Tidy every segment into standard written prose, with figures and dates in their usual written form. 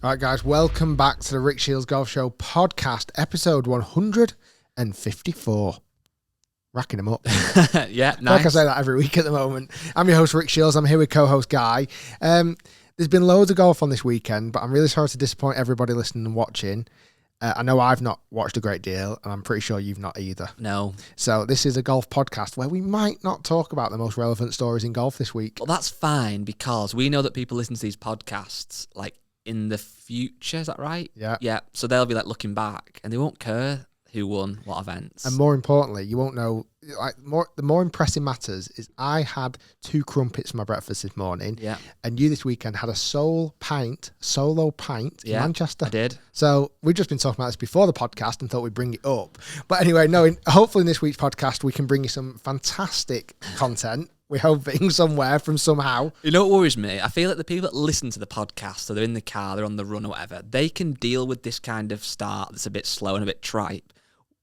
All right, guys, welcome back to the Rick Shiels Golf Show podcast, episode 154. Racking them up. Yeah, nice. Like I say that every week at the moment. I'm your host, Rick Shiels. I'm here with co-host Guy. There's been loads of golf on this weekend, but I'm really sorry to disappoint everybody listening and watching. I know I've not watched a great deal, and I'm pretty sure you've not either. No. So this is a golf podcast where we might not talk about the most relevant stories in golf this week. Well, that's fine because we know that people listen to these podcasts like in the future. Is that right? Yeah. Yeah. So they'll be like looking back, and they won't care who won what events. And more importantly, you won't know. The more impressive matters is I had 2 crumpets for my breakfast this morning. Yeah. And you this weekend had a solo pint in Manchester. I did. So we've just been talking about this before the podcast and thought we'd bring it up. But anyway, hopefully in this week's podcast we can bring you some fantastic content. We're hoping somewhere from somehow. You know what worries me? I feel like the people that listen to the podcast, so they're in the car, they're on the run or whatever, they can deal with this kind of start that's a bit slow and a bit trite.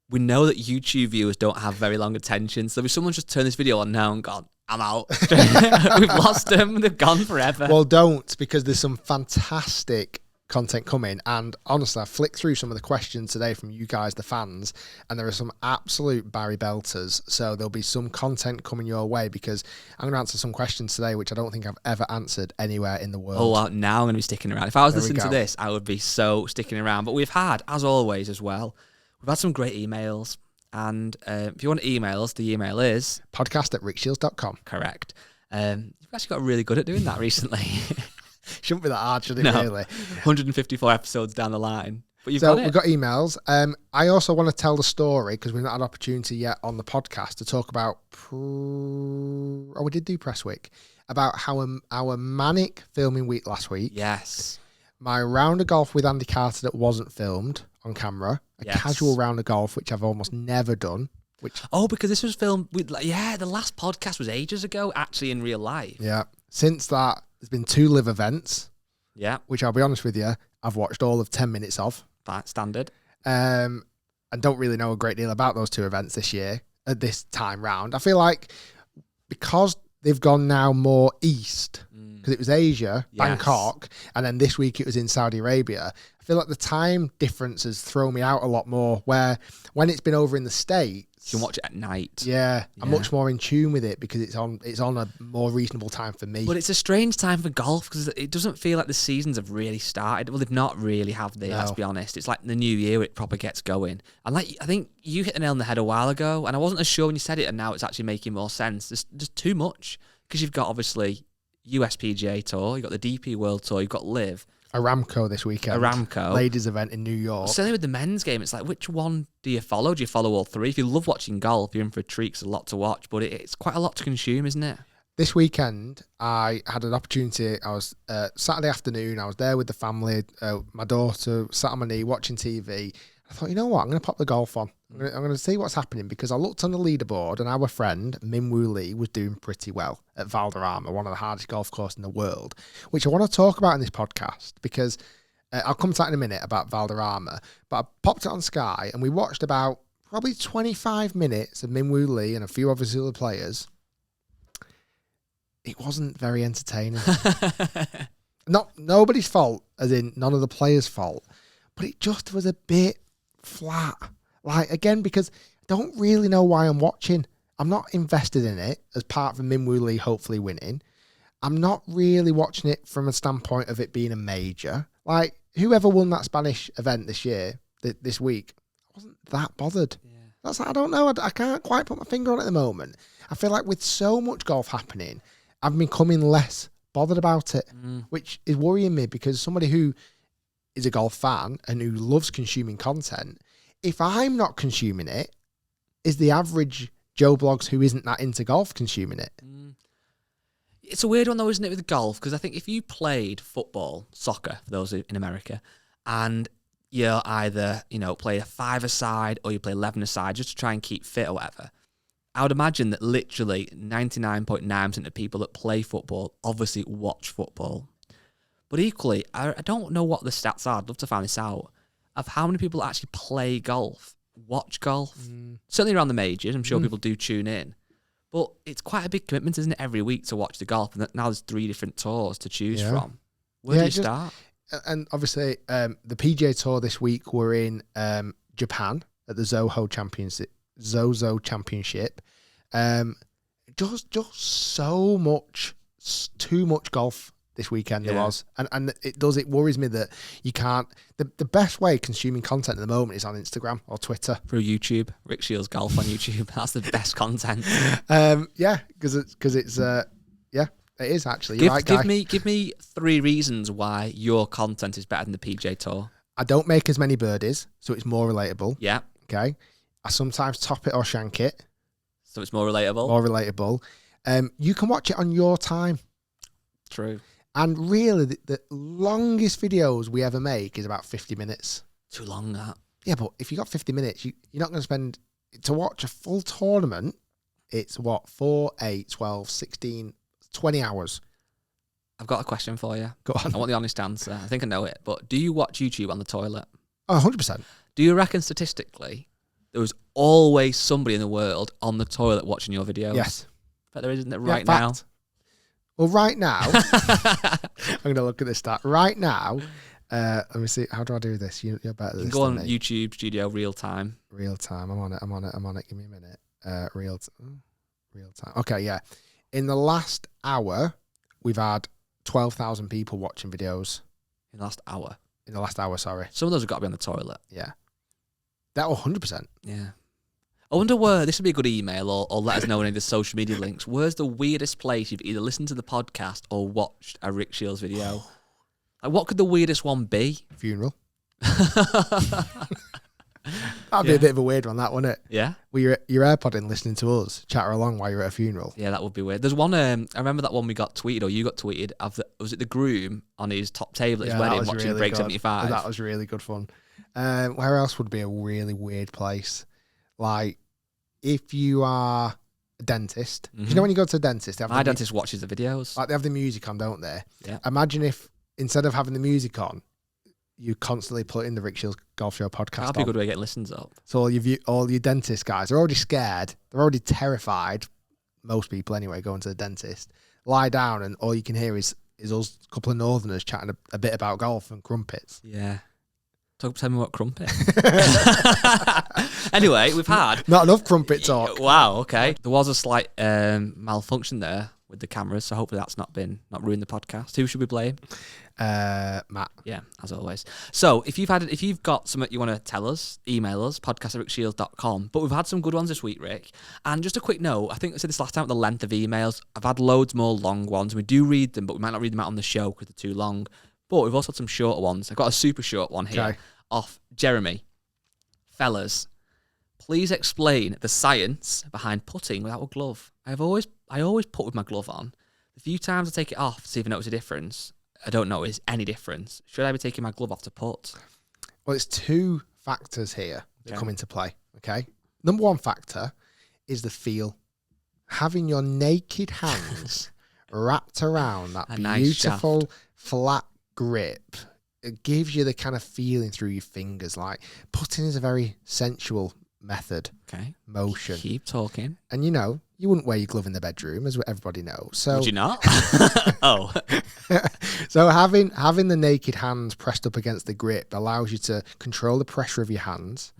We know that YouTube viewers don't have very long attention, so if someone's just turned this video on now and gone, I'm out. We've lost them. They've gone forever. Well, don't, because there's some fantastic content coming. And honestly, I flicked through some of the questions today from you guys, the fans, and there are some absolute Barry Belters. So there'll be some content coming your way because I'm going to answer some questions today which I don't think I've ever answered anywhere in the world. Oh, well, now I'm going to be sticking around. If I was listening to this, I would be so sticking around. But we've had, as always as well, we've had some great emails. And if you want to email us, the email is podcast@rickshiels.com. Correct. You've actually got really good at doing that recently. Shouldn't be that hard, should it, No. really? 154 episodes down the line. But you've So got it. we've got emails. I also want to tell the story because we've not had opportunity yet on the podcast to talk about. We did do press week about how our manic filming week last week. Yes. My round of golf with Andy Carter that wasn't filmed on camera. A casual round of golf which I've almost never done. Because this was filmed with, the last podcast was ages ago, actually in real life. Yeah. Since that, there's been 2 live events. Yeah. Which I'll be honest with you, I've watched all of 10 minutes of. That's standard. I don't really know a great deal about those 2 events this year, at this time round. I feel like because they've gone now more east, because it was Asia, Bangkok, and then this week it was in Saudi Arabia, I feel like the time difference has thrown me out a lot more, where when it's been over in the States, you can watch it at night. Yeah, I'm much more in tune with it because it's on a more reasonable time for me. But it's a strange time for golf because it doesn't feel like the seasons have really started. Well, they've not really, have they? No. Let's be honest. It's like the new year it proper gets going. And I think you hit the nail on the head a while ago, and I wasn't as sure when you said it, and now it's actually making more sense. There's just too much because you've got obviously USPGA Tour, you've got the DP World Tour, you've got LIV. Aramco this weekend. Ladies event in New York. Certainly with the men's game, it's like, which one do you follow? Do you follow all 3? If you love watching golf, you're in for a treat. There's a lot to watch, but it's quite a lot to consume, isn't it? This weekend, I had an opportunity. I was Saturday afternoon, I was there with the family. My daughter sat on my knee watching TV. I thought, you know what? I'm going to pop the golf on. I'm going to see what's happening because I looked on the leaderboard and our friend, Min Woo Lee, was doing pretty well at Valderrama, one of the hardest golf courses in the world, which I want to talk about in this podcast because I'll come to that in a minute about Valderrama. But I popped it on Sky and we watched about probably 25 minutes of Min Woo Lee and a few other players. It wasn't very entertaining. Nobody's fault, as in none of the players' fault, but it just was a bit flat. Like, again, because I don't really know why I'm watching. I'm not invested in it as part of Min Woo Lee hopefully winning. I'm not really watching it from a standpoint of it being a major. Like, whoever won that Spanish event this week, I wasn't that bothered. Yeah. I don't know. I can't quite put my finger on it at the moment. I feel like with so much golf happening, I'm becoming less bothered about it, which is worrying me because somebody who is a golf fan and who loves consuming content, if I'm not consuming it, is the average Joe Blogs who isn't that into golf consuming it? It's a weird one though, isn't it, with golf? Because I think if you played football, soccer, for those in America, and you either, play a 5-a-side or you play 11-a-side just to try and keep fit or whatever, I would imagine that literally 99.9% of people that play football obviously watch football. But equally, I don't know what the stats are. I'd love to find this out. Of how many people actually play golf, watch golf. Certainly around the majors, I'm sure people do tune in. But it's quite a big commitment, isn't it, every week to watch the golf? And now there's 3 different tours to choose from. Where do you start? and obviously the PGA Tour this week were in Japan at the Zozo Championship. Just so much, too much golf this weekend there was. And it worries me that you can't, the best way of consuming content at the moment is on Instagram or Twitter. Through YouTube, Rick Shiels Golf on YouTube. That's the best content. Yeah, because it's it is actually. You're right, guy. Give me 3 reasons why your content is better than the PGA Tour. I don't make as many birdies, so it's more relatable. Yeah. Okay. I sometimes top it or shank it. So it's more relatable. More relatable. You can watch it on your time. True. And really, the longest videos we ever make is about 50 minutes. Too long, that. Yeah, but if you got 50 minutes, you're not going to spend... To watch a full tournament, it's what? 4, 8, 12, 16, 20 hours. I've got a question for you. Go on. I want the honest answer. I think I know it. But do you watch YouTube on the toilet? Oh, 100%. Do you reckon statistically there was always somebody in the world on the toilet watching your videos? Yes. But there isn't it right now? Well, right now, I'm going to look at this stat. Right now, let me see. How do I do this? You're better at this. Go on YouTube Studio real time. Real time. I'm on it. Give me a minute. Real time. Okay, yeah. In the last hour, we've had 12,000 people watching videos. In the last hour? In the last hour, sorry. Some of those have got to be on the toilet. Yeah. That 100%. Yeah. I wonder where, this would be a good email or let us know any of the social media links. Where's the weirdest place you've either listened to the podcast or watched a Rick Shiels video? Like, what could the weirdest one be? Funeral. That'd be a bit of a weird one, that, wouldn't it? Yeah. Well, your AirPod in listening to us chatter along while you're at a funeral. Yeah, that would be weird. There's one, I remember that one we got tweeted, or you got tweeted, was it the groom on his top table at his wedding watching really Break good. 75? That was really good fun. Where else would be a really weird place? Like, if you are a dentist, you know when you go to a dentist, my dentist watches the videos. Like, they have the music on, don't they? Yeah. Imagine if instead of having the music on, you constantly put in the Rick Shiels Golf Show podcast. That'd be a good way of getting listens up. So all your dentist guys are already scared. They're already terrified. Most people anyway, going to the dentist. Lie down and all you can hear is us, a couple of northerners chatting a bit about golf and crumpets. Yeah. Tell me what crumpet. Anyway, we've had... Not enough crumpet talk. Wow, okay. There was a slight malfunction there with the cameras, so hopefully that's not ruined the podcast. Who should we blame? Matt. Yeah, as always. So if you've got something you want to tell us, email us, podcast@rickshiels.com. But we've had some good ones this week, Rick. And just a quick note, I think I said this last time with the length of emails. I've had loads more long ones. We do read them, but we might not read them out on the show because they're too long. But we've also had some shorter ones. I've got a super short one here off Jeremy. Fellas, please explain the science behind putting without a glove. I always put with my glove on. The few times I take it off to see if I notice a difference, I don't notice any difference. Should I be taking my glove off to putt? Well, it's two factors here that come into play, okay? Number one factor is the feel. Having your naked hands wrapped around that beautiful, nice flat grip. It gives you the kind of feeling through your fingers. Like, putting is a very sensual method. Okay. Motion. Keep talking. And you wouldn't wear your glove in the bedroom, as everybody knows. So would you not? Oh. So having the naked hands pressed up against the grip allows you to control the pressure of your hands,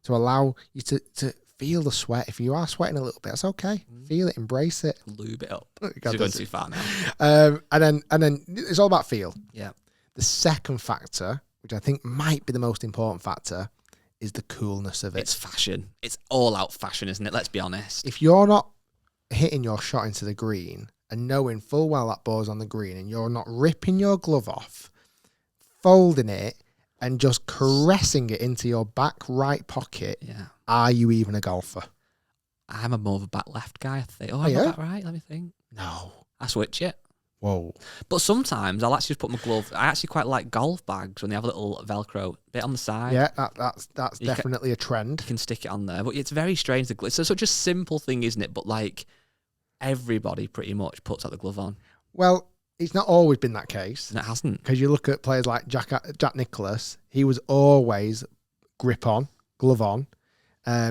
to allow you to feel the sweat. If you are sweating a little bit, that's okay. Feel it, embrace it. Lube it up. You're going too far now. And then it's all about feel. Yeah. The second factor, which I think might be the most important factor, is the coolness of it. It's fashion. It's all out fashion, isn't it? Let's be honest. If you're not hitting your shot into the green and knowing full well that ball's on the green and you're not ripping your glove off, folding it and just caressing it into your back right pocket, are you even a golfer? I'm a more of a back left guy, I think. Oh, yeah? back right? Let me think. No. I switch it. Whoa. But sometimes I'll actually just put my glove. I actually quite like golf bags when they have a little Velcro bit on the side. Yeah, that's definitely a trend. You can stick it on there. But it's very strange. It's such a simple thing, isn't it? But like everybody pretty much puts out the glove on. Well, it's not always been that case. And it hasn't. Because you look at players like Jack Nicklaus, he was always grip on, glove on.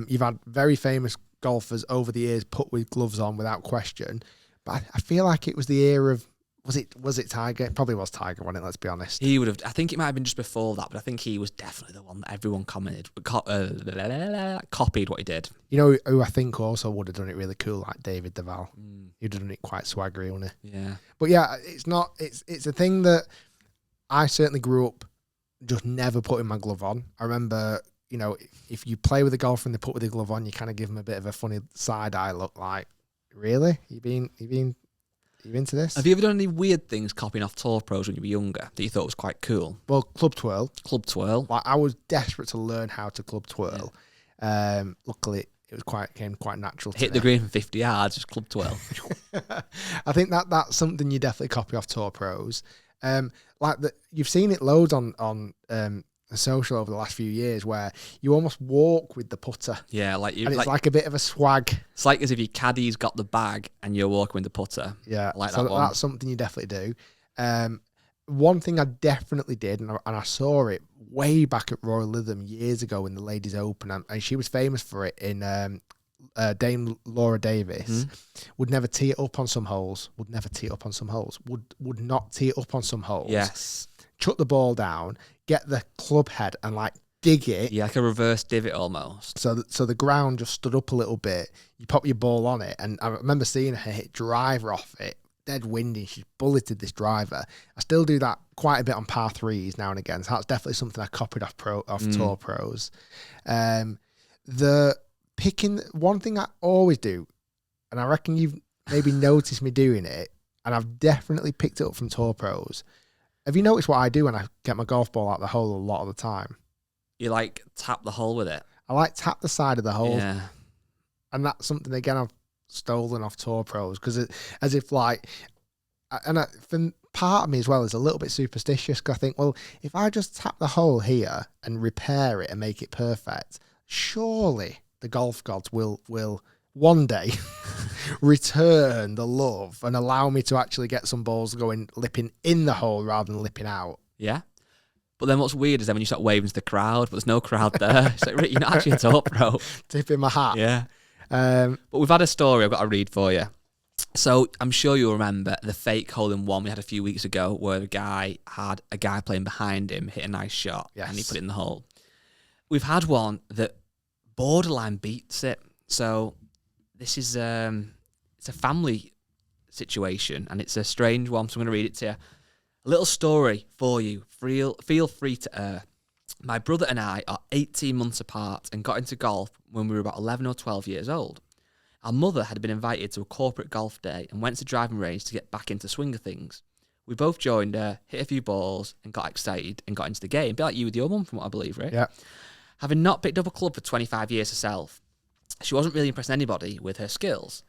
You've had very famous golfers over the years put with gloves on without question. But I feel like it was the era of Was it Tiger? It probably was Tiger, wasn't it? Let's be honest. He would have. I think it might have been just before that, but I think he was definitely the one that everyone copied what he did. You know who I think also would have done it really cool, like David Duval. He'd have done it quite swaggery, wouldn't he? Yeah. But yeah, it's not. It's a thing that I certainly grew up just never putting my glove on. I remember, you know, if you play with a golfer and they put with the glove on, you kind of give them a bit of a funny side eye look. Like, really? You into this? Have you ever done any weird things copying off tour pros when you were younger that you thought was quite cool? Well, club twirl. Club twirl. Like, I was desperate to learn how to club twirl. Yeah. Luckily, it came quite natural to Hit me. the green from 50 yards, just club twirl. I think that's something you definitely copy off tour pros. You've seen it loads on social over the last few years where you almost walk with the putter. Yeah, it's like a bit of a swag. It's like as if your caddy's got the bag and you're walking with the putter. Yeah, like so that one. That's something you definitely do. One thing I definitely did, and I saw it way back at Royal Lytham years ago in the Ladies Open, and she was famous for it in Dame Laura Davis. Would never tee it up on some holes. Would not tee it up on some holes. Yes. Chuck the ball down, get the club head and like dig it. Yeah, like a reverse divot almost. So the ground just stood up a little bit. You pop your ball on it, and I remember seeing her hit driver off it. Dead windy. She bulleted this driver. I still do that quite a bit on par threes now and again. So that's definitely something I copied off tour pros. The picking, one thing I always do, and I reckon you've maybe noticed me doing it, and I've definitely picked it up from tour pros. Have you noticed what I do when I get my golf ball out the hole a lot of the time? You like tap the hole with it. I like tap the side of the hole. Yeah. And that's something, again, I've stolen off tour pros because as if like, for part of me as well is a little bit superstitious because I think, well, if I just tap the hole here and repair it and make it perfect, surely the golf gods will one day return the love and allow me to actually get some balls going lipping in the hole rather than lipping out. Yeah. But then what's weird is then when you start waving to the crowd, but there's no crowd there. It's like, Rick, you're not actually a tour pro. Tipping my hat. Yeah. But we've had a story I've got to read for you. So I'm sure you'll remember the fake hole-in-one we had a few weeks ago where the guy had a guy playing behind him hit a nice shot and he put it in the hole. We've had one that borderline beats it. So this is it's a family situation and it's a strange one, so I'm going to read it to you. A little story for you. Feel free to air. My brother and I are 18 months apart and got into golf when we were about 11 or 12 years old. Our mother had been invited to a corporate golf day and went to driving range to get back into swing of things. We both joined her, hit a few balls and got excited and got into the game. A bit like you with your mum, from what I believe, right? Yeah. Having not picked up a club for 25 years herself, she wasn't really impressing anybody with her skills.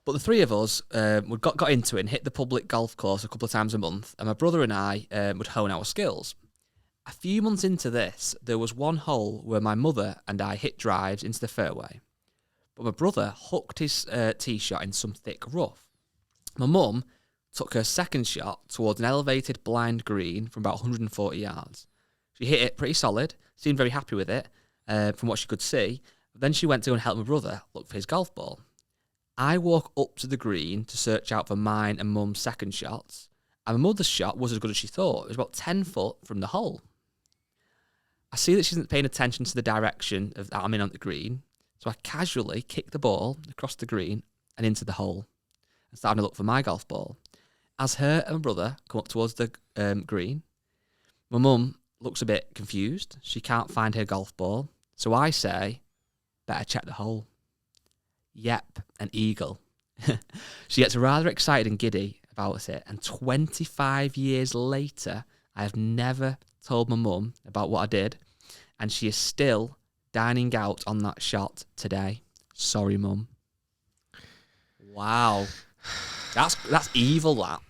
But the three of us got into it and hit the public golf course a couple of times a month, and my brother and I would hone our skills. A few months into this, there was one hole where my mother and I hit drives into the fairway, but my brother hooked his tee shot in some thick rough. My mum took her second shot towards an elevated blind green from about 140 yards. She hit it pretty solid, seemed very happy with it from what she could see. But then she went to go and help my brother look for his golf ball. I walk up to the green to search out for mine and mum's second shots, and my mother's shot was as good as she thought. It was about 10 foot from the hole. I see that she isn't paying attention to the direction of that I'm in on the green, so I casually kick the ball across the green and into the hole and starting to look for my golf ball. As her and my brother come up towards the green, my mum looks a bit confused. She can't find her golf ball, so I say, better check the hole. Yep, an eagle. She gets rather excited and giddy about it, and 25 years later, I have never told my mum about what I did, and she is still dining out on that shot today. Sorry, Mum. Wow. That's evil, that.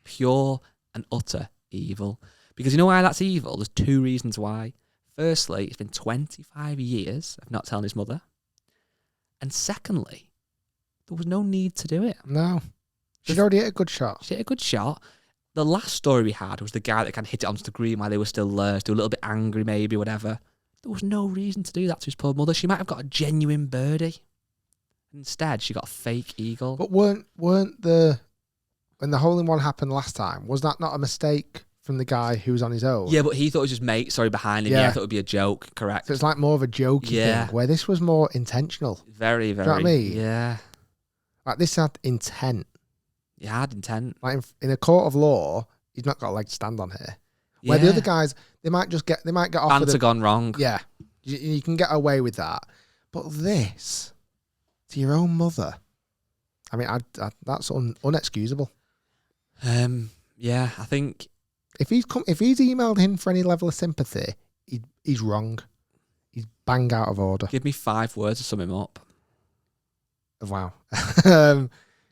Pure and utter evil. Because you know why that's evil? There's two reasons why. Firstly, it's been 25 years of not telling his mother. And secondly, there was no need to do it. No. She'd already hit a good shot. She hit a good shot. The last story we had was the guy that kind of hit it onto the green while they were still there, still a little bit angry maybe, whatever. There was no reason to do that to his poor mother. She might have got a genuine birdie. Instead, she got a fake eagle. But weren't the when the hole-in-one happened last time, was that not a mistake from the guy who was on his own? Yeah, but he thought it was just mate. Sorry, behind him. Yeah, I thought it would be a joke. Correct. So it's like more of a jokey thing, where this was more intentional. Very, very. Do you know what I mean? Yeah. Like this had intent. It had intent. Like in a court of law, he's not got a leg to stand on here. Where the other guys, they might get off. Banter gone wrong. Yeah, you can get away with that. But this, to your own mother, I mean, that's unexcusable. Yeah, I think if he's emailed him for any level of sympathy, he's wrong. He's bang out of order. Give me 5 words to sum him up. Wow.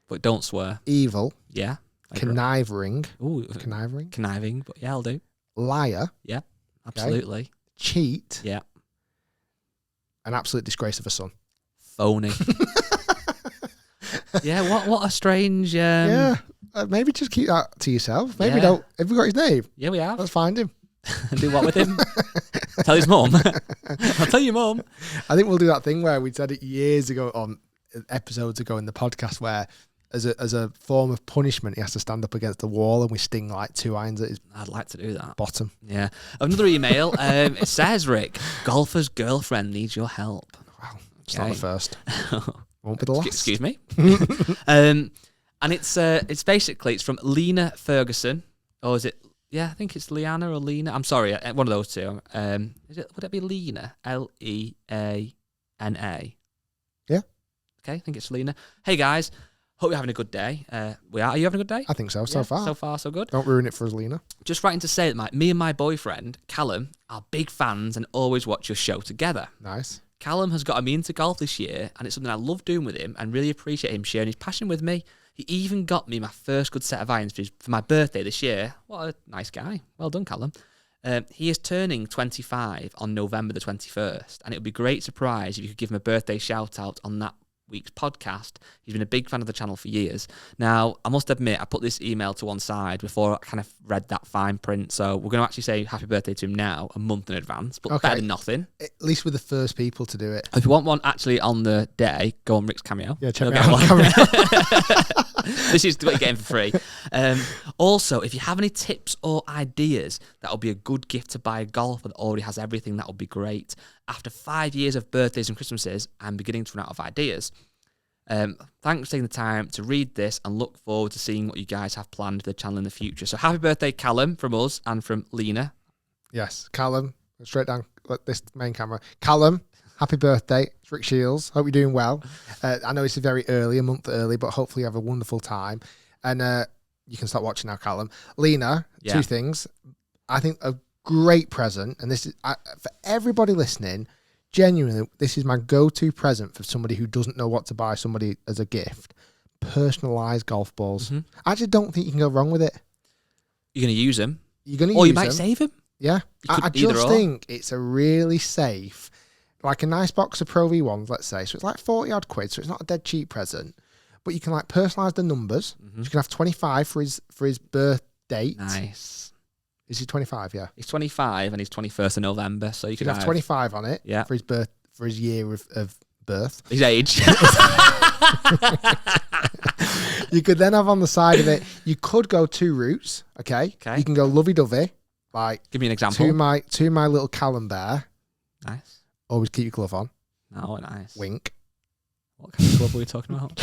But don't swear. Evil. Yeah. Conniving. Ooh, Conniving. But yeah, I'll do. Liar. Yeah, absolutely. Okay. Cheat. Yeah. An absolute disgrace of a son. Phony. Yeah, what a strange... Maybe just keep that to yourself. Maybe don't... Have we got his name? Yeah, we have. Let's find him. And do what with him? Tell his mum. I'll tell your mum. I think we'll do that thing where we said it years ago, episodes ago in the podcast, where as a form of punishment, he has to stand up against the wall and we sting like 2 irons at his I'd like to do that. bottom. Yeah. Another email. It says, Rick, golfer's girlfriend needs your help. Wow. It's not the first. Won't be the last. Excuse me. And it's basically, it's from Lena Ferguson. Or is it? Yeah, I think it's Leanna or Lena. I'm sorry, one of those two. Would it be Lena? Leana? Yeah. Okay, I think it's Lena. Hey guys, hope you're having a good day. We are. Are you having a good day? I think so. So far. So far, so good. Don't ruin it for us, Lena. Just writing to say that me and my boyfriend, Callum, are big fans and always watch your show together. Nice. Callum has got me into golf this year, and it's something I love doing with him and really appreciate him sharing his passion with me. He even got me my first good set of irons for my birthday this year. What a nice guy. Well done, Callum. He is turning 25 on November the 21st, and it would be a great surprise if you could give him a birthday shout-out on that week's podcast. He's been a big fan of the channel for years. Now, I must admit, I put this email to one side before I kind of read that fine print, so we're going to actually say happy birthday to him now, a month in advance, but better than nothing. At least we're the first people to do it. If you want one actually on the day, go on Rick's Cameo. Yeah, check me out on Cameo. This is what you're getting for free. Also, if you have any tips or ideas, that would be a good gift to buy a golfer that already has everything. That would be great. After 5 years of birthdays and Christmases, I'm beginning to run out of ideas. Thanks for taking the time to read this and look forward to seeing what you guys have planned for the channel in the future. So happy birthday, Callum, from us and from Lena. Yes, Callum, straight down this main camera. Callum, happy birthday. It's Rick Shiels. Hope you're doing well. I know it's very early, a month early, but hopefully you have a wonderful time. And you can stop watching now, Callum. Lena, 2 things. I think a great present, and this is for everybody listening, genuinely, this is my go-to present for somebody who doesn't know what to buy somebody as a gift. Personalised golf balls. Mm-hmm. I actually don't think you can go wrong with it. You're going to use them. You're going to use them. Or you might save them. Yeah. I just think it's a really safe, like a nice box of Pro V1s, let's say. So it's like 40 odd quid, so it's not a dead cheap present. But you can like personalise the numbers. Mm-hmm. So you can have 25 for his birth date. Nice. Is he 25? Yeah. He's 25 and he's 21st of November, so you could have 25 on it. Yeah. For his birth, for his year of birth. His age. You could then have on the side of it. You could go 2 routes. Okay. You can go lovey-dovey, like. Give me an example. To my little Callum bear. Nice. Always keep your glove on. Oh, nice. Wink. What kind of glove are we talking about?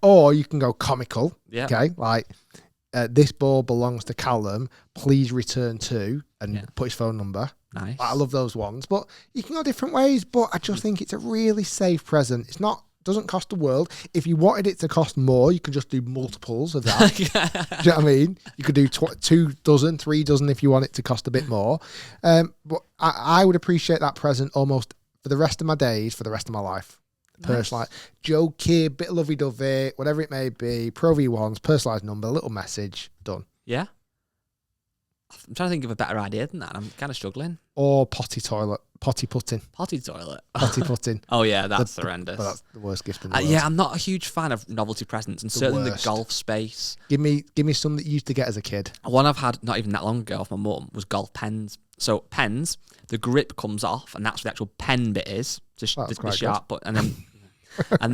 Or you can go comical. Yeah. Okay. Like. This ball belongs to Callum. Please return to, and put his phone number. Nice. I love those ones, but you can go different ways. But I just think it's a really safe present. It's not, doesn't cost the world. If you wanted it to cost more, you could just do multiples of that. Do you know what I mean? You could do 2 dozen, 3 dozen if you want it to cost a bit more. But I would appreciate that present almost for the rest of my days, for the rest of my life. Personalised, Joe Kid, bit of lovey-dovey, whatever it may be, Pro V1s, personalised number, little message, done. Yeah. I'm trying to think of a better idea than that. I'm kind of struggling. Or potty toilet, potty putting. Potty toilet. Potty putting. Oh yeah, that's horrendous. But that's the worst gift in the world. Yeah, I'm not a huge fan of novelty presents, and certainly the golf space. Give me some that you used to get as a kid. One I've had not even that long ago off my mum was golf pens. So pens, the grip comes off, and that's where the actual pen bit is. Just the sharp, but and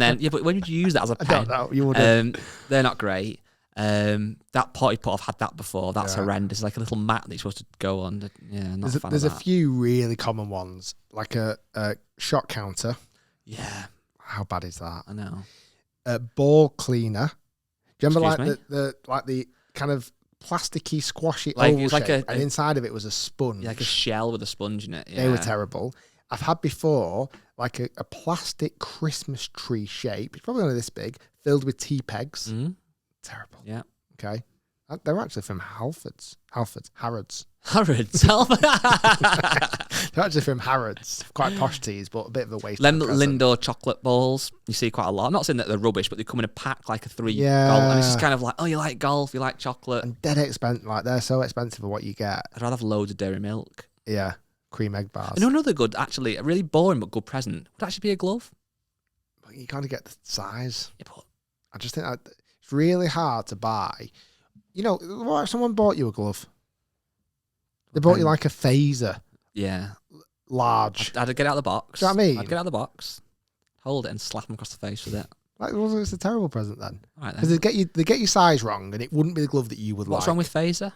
then yeah, but when would you use that as a pen? I don't know. You wouldn't. They're not great. That potty pot, I've had that before. That's horrendous. It's like a little mat that you're supposed to go on. Yeah, not a fan There's of a that. few really common ones, like a shot counter. Yeah. How bad is that? I know. A ball cleaner. Do you remember Excuse the kind of plasticky, squashy Like, oval it was like shape, a- and inside of it was a sponge. Like a shell with a sponge in it. Yeah. They were terrible. I've had before like a plastic Christmas tree shape. It's probably only this big, filled with tea pegs. Mm. Terrible. Yeah. Okay. They're actually from Harrods. Harrods. They're actually from Harrods. Quite posh teas, but a bit of a waste. Lindor chocolate balls. You see quite a lot. I'm not saying that they're rubbish, but they come in a pack like a 3 Yeah. golf. And it's just kind of like, oh, you like golf, you like chocolate. And dead expensive. Like, they're so expensive for what you get. I'd rather have loads of dairy milk. Yeah. Cream egg bars. And another good, actually, a really boring but good present would actually be a glove. But you kind of get the size. Yeah, but I just think it's really hard to buy. You know, what if someone bought you a glove? They bought you like a phaser. yeah. Large. I'd get it out of the box. Do you know what I mean? I'd get it out of the box, hold it and slap them across the face with it. Like, well, it's a terrible present then. All right, Because then. they get your size wrong, and it wouldn't be the glove that you would What's like. wrong with phaser?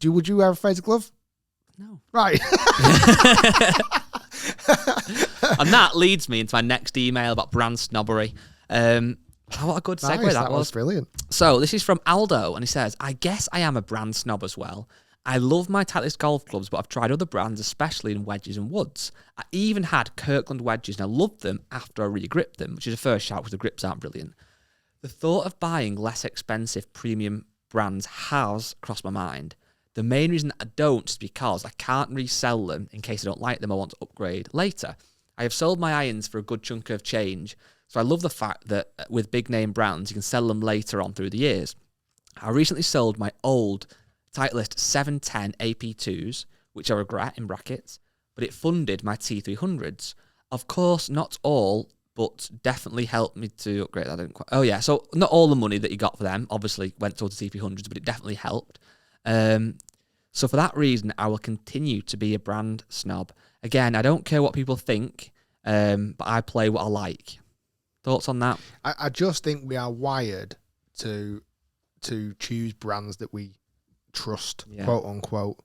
Would you have a phaser glove? No. Right. And that leads me into my next email about brand snobbery. What a good segue Nice, that was. brilliant. So this is from Aldo, and he says, I guess I am a brand snob as well. I love my Titleist golf clubs, but I've tried other brands, especially in wedges and woods. I even had Kirkland wedges, and I loved them after I re-gripped them, which is a first shout because the grips aren't brilliant. The thought of buying less expensive premium brands has crossed my mind. The main reason that I don't is because I can't resell them in case I don't like them or want to upgrade later. I have sold my irons for a good chunk of change, so I love the fact that with big name brands, you can sell them later on through the years. I recently sold my old Titleist 710 AP2s, which I regret in brackets, but it funded my T300s. Of course, not all, but definitely helped me to upgrade. I didn't quite. Oh yeah, so not all the money that you got for them obviously went towards the T300s, but it definitely helped. So for that reason, I will continue to be a brand snob. Again, I don't care what people think, but I play what I like. Thoughts on that? I just think we are wired to choose brands that we trust, quote unquote.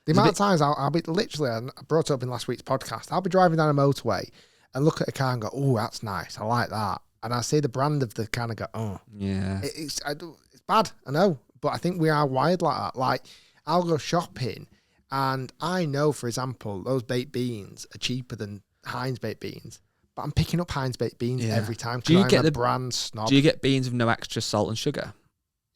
The amount of times I'll be literally, I brought it up in last week's podcast, I'll be driving down a motorway and look at a car and go, oh, that's nice, I like that. And I see the brand of the car and I go, oh. Yeah. It's bad, I know, but I think we are wired like that. Like, I'll go shopping and I know, for example, those baked beans are cheaper than Heinz baked beans. But I'm picking up Heinz baked beans every time because I'm a brand snob. Do you get beans with no extra salt and sugar?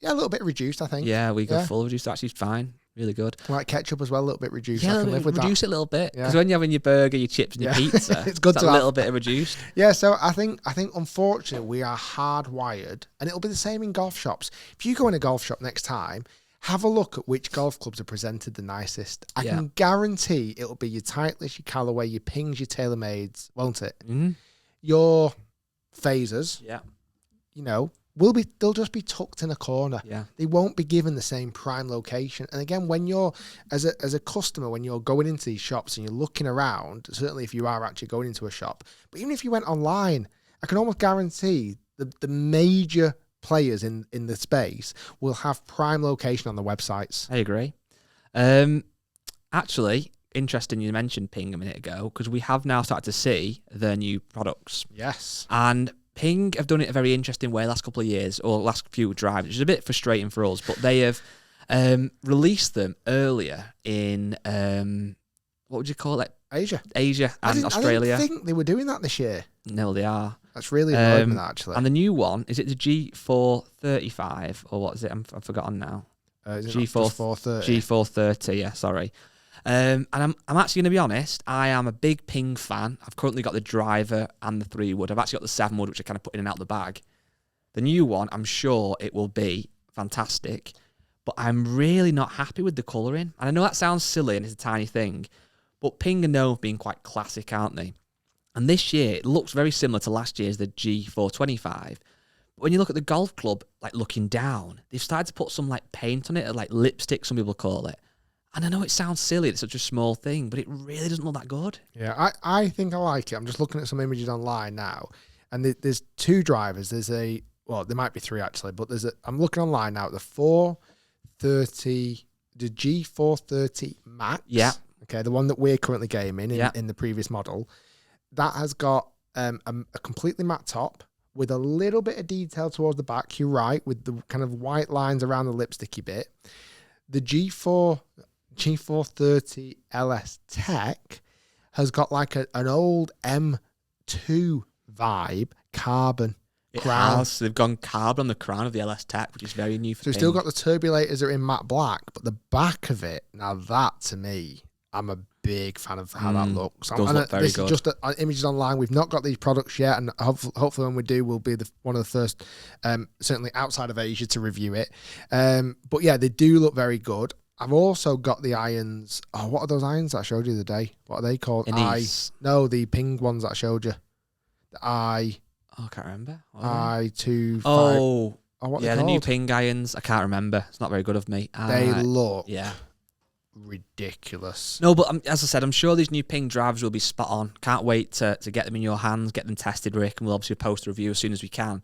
Yeah, a little bit reduced, I think. Yeah, we go full reduced. Actually, fine. Really good. Like ketchup as well, a little bit reduced. Yeah, I can live with reduce that. it a little bit. Because Yeah. when you're having your burger, your chips, and your pizza, it's good to a have. little bit of reduced. Yeah, so I think unfortunately we are hardwired, and it'll be the same in golf shops. If you go in a golf shop next time, have a look at which golf clubs are presented the nicest. I can guarantee it'll be your Titleist, your Callaway, your Pings, your TaylorMades, won't it? Mm-hmm. Your phasers, Yeah. you know, they'll just be tucked in a corner. Yeah. They won't be given the same prime location. And again, when you're as a customer, when you're going into these shops and you're looking around, certainly if you are actually going into a shop, but even if you went online, I can almost guarantee the major players in the space will have prime location on the websites. I agree. Actually, interesting you mentioned Ping a minute ago, because we have now started to see their new products. Yes. And Ping have done it a very interesting way last couple of years, or last few drives, which is a bit frustrating for us, but they have released them earlier in, what would you call it? Asia and Australia. I didn't think they were doing that this year. No, they are. That's really annoying me, actually. And the new one, is it the G435, or what is it? I've forgotten now. Is it G430? G430, yeah, sorry. And I'm actually going to be honest, I am a big Ping fan. I've currently got the driver and the 3-wood. I've actually got the 7-wood, which I kind of put in and out of the bag. The new one, I'm sure it will be fantastic, but I'm really not happy with the colouring. And I know that sounds silly and it's a tiny thing, but Ping are known for being quite classic, aren't they? And this year, it looks very similar to last year's, the G425. But when you look at the golf club, like looking down, they've started to put some like paint on it, or like lipstick, some people call it. And I know it sounds silly, it's such a small thing, but it really doesn't look that good. Yeah, I think I like it. I'm just looking at some images online now. And there's two drivers. There's a well, there might be 3 actually, but I'm looking online now at the 430, the G430 Max. Yeah. Okay, the one that we're currently gaming in the previous model. That has got a completely matte top with a little bit of detail towards the back. You're right, with the kind of white lines around the lipsticky bit. The G430 LS Tech has got like an old M2 vibe, carbon. It crown. has. They've gone carbon on the crown of the LS Tech, which is very new for So we've still got the turbulators are in matte black, but the back of it, now that to me, I'm a big fan of how that looks. Does look very this good. is just images online. We've not got these products yet, and hopefully when we do, we'll be one of the first, certainly outside of Asia, to review it. But yeah, they do look very good. I've also got the irons. Oh, what are those irons that I showed you the other day? What are they called? No, the Ping ones that I showed you. The I can't remember. I25. Oh, what yeah, the new Ping irons. I can't remember. It's not very good of me. They look ridiculous. No, but as I said, I'm sure these new Ping drives will be spot on. Can't wait to get them in your hands, get them tested, Rick, and we'll obviously post a review as soon as we can.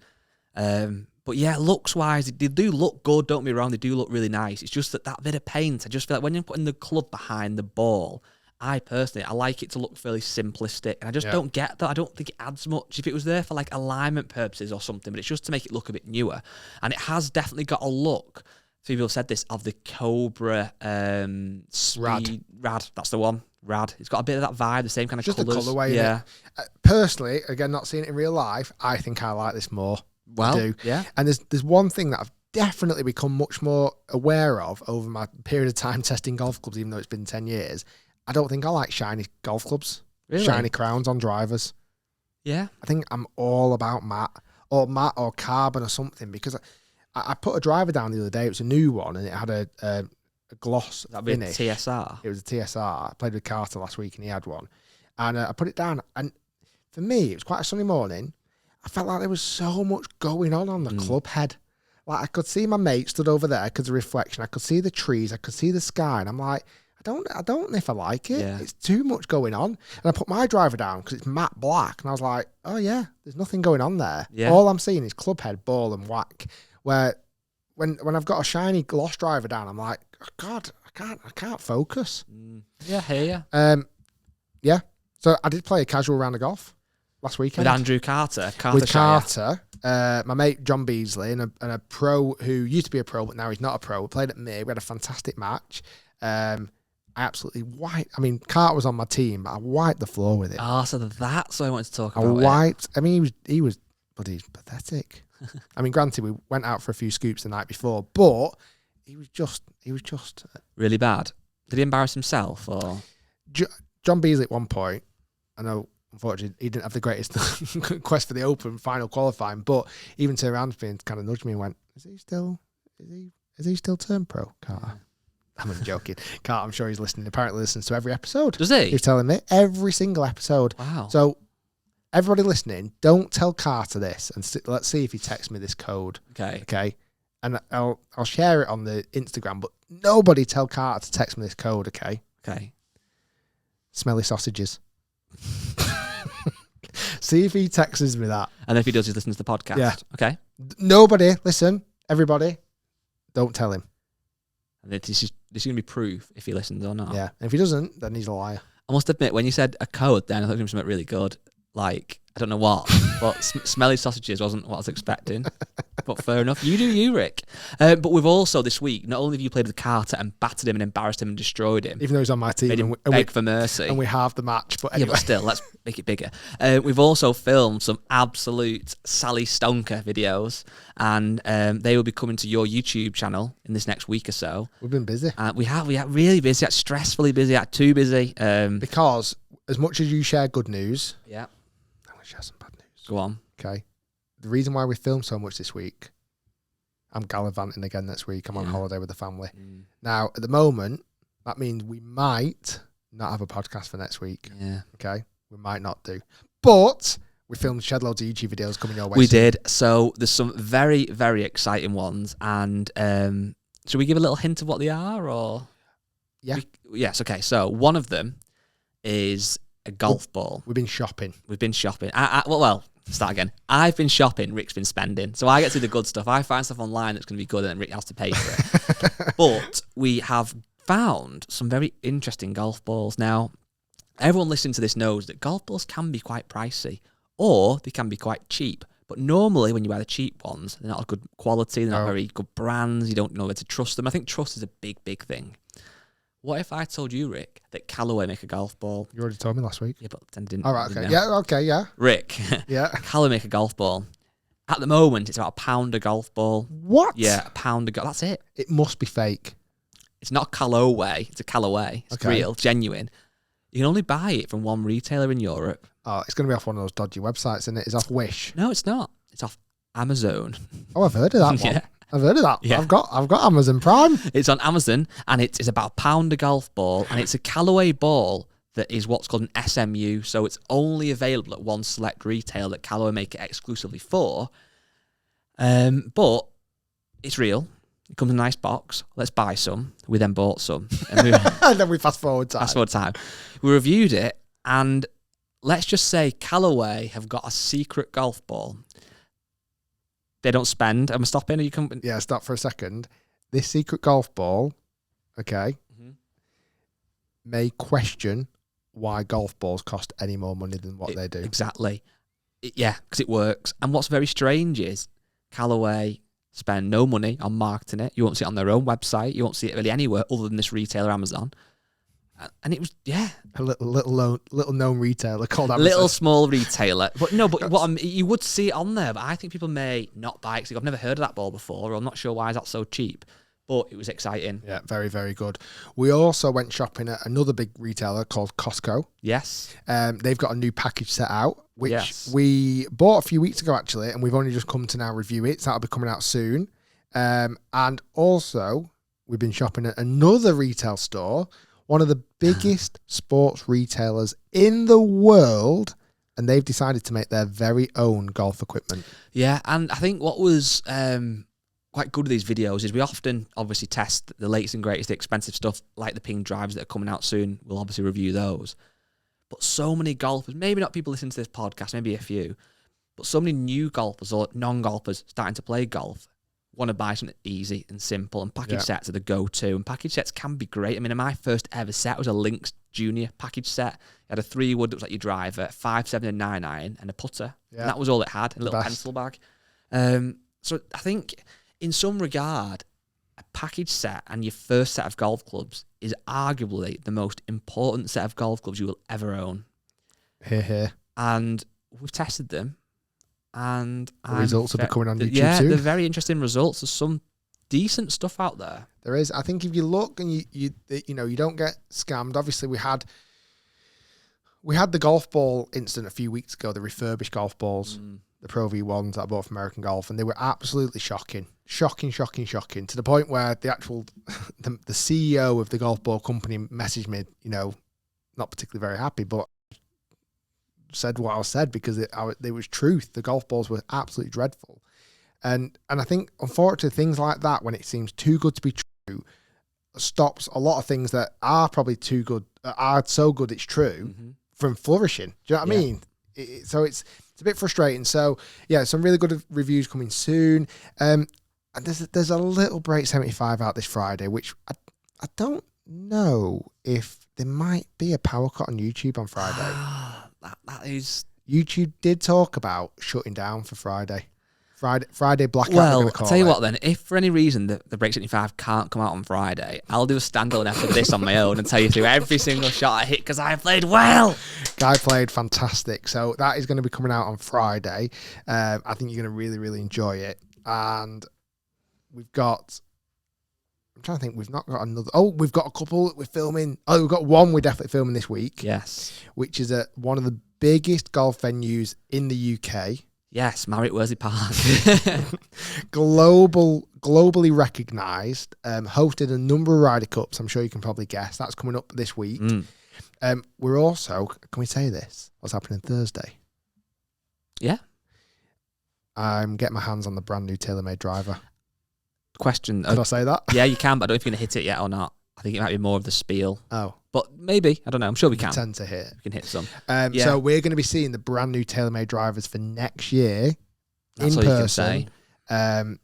But yeah, looks-wise, they do look good, don't be wrong, they do look really nice. It's just that bit of paint, I just feel like when you're putting the club behind the ball, I like it to look fairly simplistic, and I just don't get that. I don't think it adds much. If it was there for like alignment purposes or something, but it's just to make it look a bit newer. And it has definitely got a look, people have said this, of the Cobra Rad. That's the one. Rad. It's got a bit of that vibe, the same kind of just colours. Just the colourway. Yeah. Personally, again, not seeing it in real life, I think I like this more. Well, I do. Yeah. And there's one thing that I've definitely become much more aware of over my period of time testing golf clubs, even though it's been 10 years. I don't think I like shiny golf clubs. Really? Shiny crowns on drivers. Yeah. I think I'm all about matte or carbon or something, because I put a driver down the other day. It was a new one, and it had a gloss finish. TSR? It was a TSR. I played with Carter last week, and he had one. And I put it down, and for me, it was quite a sunny morning. I felt like there was so much going on the club head. Like, I could see my mate stood over there because of reflection. I could see the trees. I could see the sky. And I'm like, I don't know if I like it. Yeah. It's too much going on. And I put my driver down because it's matte black. And I was like, oh, yeah, there's nothing going on there. Yeah. All I'm seeing is club head, ball, and whack. Where when I've got a shiny gloss driver down, I'm like, oh, God, I can't focus. Yeah, hear ya. Yeah. So I did play a casual round of golf last weekend. With Andrew Carter. With Carter. My mate John Beasley and a pro who used to be a pro, but now he's not a pro. We played at May. We had a fantastic match. I absolutely wiped. I mean, Carter was on my team, but I wiped the floor with it. Oh, so that's what I wanted to talk about. I wiped. I mean, he was bloody pathetic. I mean, granted, we went out for a few scoops the night before, but he was just really bad. Did he embarrass himself or? John Beasley at one point, I know, unfortunately, he didn't have the greatest quest for the Open final qualifying, but even turned around to me and kind of nudged me and went, Is he still turned pro, Carter? I'm only joking. Carter, I'm sure he's listening. Apparently listens to every episode. Does he? He's telling me every single episode. Wow. So everybody listening, don't tell Carter this, and let's see if he texts me this code. Okay. And I'll share it on the Instagram, but nobody tell Carter to text me this code. Okay. Smelly sausages. See if he texts me that. And if he does, he listens to the podcast. Yeah. Okay. Nobody, listen, everybody, don't tell him. And this is going to be proof if he listens or not. Yeah. And if he doesn't, then he's a liar. I must admit, when you said a code then, I thought it was something really good. Like, I don't know what, but smelly sausages wasn't what I was expecting. But fair enough. You do you, Rick. But we've also, this week, not only have you played with Carter and battered him and embarrassed him and destroyed him. Even though he's on my team. Made him beg for mercy. And we halved the match. But anyway. Yeah, but still, let's make it bigger. We've also filmed some absolute Sally Stonker videos. And they will be coming to your YouTube channel in this next week or so. We've been busy. We have really busy, stressfully busy, too busy. Because as much as you share good news... Yeah. I'm going to share some bad news. Go on. Okay. The reason why we filmed so much this week, I'm gallivanting again next week. I'm on holiday with the family. Now, at the moment, that means we might not have a podcast for next week. Yeah. Okay. We might not do. But we filmed shed loads of YouTube videos coming your way. We did. So there's some very, very exciting ones. And should we give a little hint of what they are? Or yeah. Yes. Okay. So one of them is a golf ball. We've been shopping. Well, Start again. I've been shopping, Rick's been spending. So I get to do the good stuff. I find stuff online that's going to be good and then Rick has to pay for it. But we have found some very interesting golf balls. Now, everyone listening to this knows that golf balls can be quite pricey or they can be quite cheap. But normally when you buy the cheap ones, they're not a good quality, they're not very good brands, you don't know where to trust them. I think trust is a big, big thing. What if I told you, Rick, that Callaway make a golf ball? You already told me last week. Yeah, but then didn't. All right, okay. Yeah, okay, yeah. Rick, yeah. Callaway make a golf ball. At the moment, it's about £1 a golf ball. What? Yeah, £1 a golf. That's it. It must be fake. It's not a Callaway. It's a Callaway. It's real, genuine. You can only buy it from one retailer in Europe. Oh, it's going to be off one of those dodgy websites, isn't it? It's off Wish. No, it's not. It's off Amazon. Oh, I've heard of that one. Yeah. I've heard of that. Yeah. I've got Amazon Prime. It's on Amazon, and it's about £1 a golf ball, and it's a Callaway ball that is what's called an SMU, so it's only available at one select retail that Callaway make it exclusively for. But it's real. It comes in a nice box. Let's buy some. We then bought some. And, And then we fast forward time. We reviewed it, and let's just say Callaway have got a secret golf ball. They don't spend. Am I stopping? Or you can? Yeah, stop for a second. This secret golf ball, okay, may question why golf balls cost any more money than what they do. Exactly. Yeah, because it works. And what's very strange is Callaway spend no money on marketing it. You won't see it on their own website. You won't see it really anywhere other than this retailer, Amazon. And it was, a little known retailer called Amazon. Little small retailer. But no, but you would see it on there. But I think people may not buy it because I've never heard of that ball before, or I'm not sure why that's so cheap. But it was exciting. Yeah, very, very good. We also went shopping at another big retailer called Costco. Yes. They've got a new package set out, which we bought a few weeks ago, actually, and we've only just come to now review it. So that'll be coming out soon. And also, we've been shopping at another retail store, one of the biggest sports retailers in the world, and they've decided to make their very own golf equipment. Yeah, and I think what was quite good with these videos is we often obviously test the latest and greatest, the expensive stuff, like the Ping drives that are coming out soon. We'll obviously review those. But so many golfers, maybe not people listening to this podcast, maybe a few, but so many new golfers or non-golfers starting to play golf want to buy something easy and simple, and package sets are the go-to, and package sets can be great. I mean, my first ever set was a Lynx Junior package set. It had a 3-wood that was like your driver, 5, 7 and 9 iron, and a putter. And that was all it had, and a little pencil bag. So I think in some regard, a package set and your first set of golf clubs is arguably the most important set of golf clubs you will ever own. Here. And we've tested them. And the results will be coming on YouTube soon. too. They're very interesting results. There's some decent stuff out there. There is. I think if you look and you don't get scammed. Obviously, we had the golf ball incident a few weeks ago. The refurbished golf balls, the Pro V1s that I bought from American Golf, and they were absolutely shocking to the point where the actual the CEO of the golf ball company messaged me. Not particularly very happy, but said what I said because it was truth. The golf balls were absolutely dreadful, and I think unfortunately things like that, when it seems too good to be true, stops a lot of things that are probably too good, are so good it's true, from flourishing. Do you know what I mean? So it's a bit frustrating. So yeah, some really good reviews coming soon. And there's a little break 75 out this Friday, which I don't know if there might be a power cut on YouTube on Friday. That is... YouTube did talk about shutting down for Friday blackout. Well, I'll tell you what then, if for any reason the Break 75 can't come out on Friday, I'll do a standalone after this on my own and tell you through every single shot I hit because I played well. Guy played fantastic. So that is going to be coming out on Friday. I think you're going to really, really enjoy it. And we've got... I'm trying to think. We've not got another. Oh, we've got a couple that we're filming. Oh, we've got one we're definitely filming this week. Yes. Which is at one of the biggest golf venues in the UK. Yes, Marriott Worsley Park. Globally recognised. Hosted a number of Ryder Cups. I'm sure you can probably guess. That's coming up this week. We're also, can we say this? What's happening Thursday? Yeah. I'm getting my hands on the brand new TaylorMade driver. Question. Can I say that? Yeah, you can, but I don't know if you're going to hit it yet or not. I think it might be more of the spiel. Oh. But maybe. I don't know. I'm sure we can. Tend to hit. We can hit some. So we're going to be seeing the brand new TaylorMade drivers for next year. That's in all person, you can say.